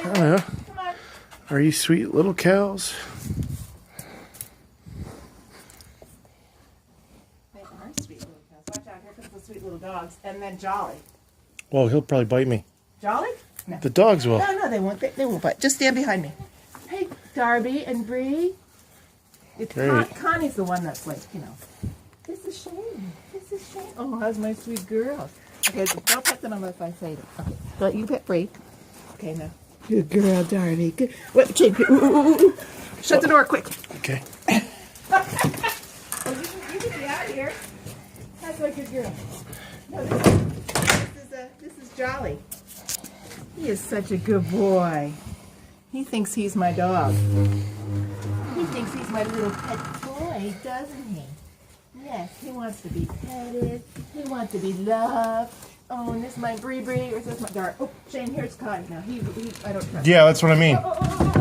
Oh, yeah. Come on. Are you sweet little cows? They are sweet little cows. Watch out, here comes the sweet little dogs. And then Jolly. Well, he'll probably bite me. Jolly? No. The dogs will. No, they won't. They won't bite. Just stand behind me. Hey, Darby and Bree. Connie's the one that's like, you know. This is Shane. This is Shane. Oh, how's my sweet girl? Okay, don't pet them unless I say it. Okay, so you pet Bree. Okay, now. Good girl, Darby. Good. Wait, Shane. Ooh. Shut the door, quick. Okay. Oh, you can be out of here. That's my good girl. No, this is Jolly. He is such a good boy. He thinks he's my dog. He thinks he's my little pet boy, doesn't he? Yes, he wants to be petted. He wants to be loved. Oh, and this is my Bree, or is this my Dart? Oh, Shane, here's Connie. Now, I don't trust him. Yeah, that's what I mean. Oh.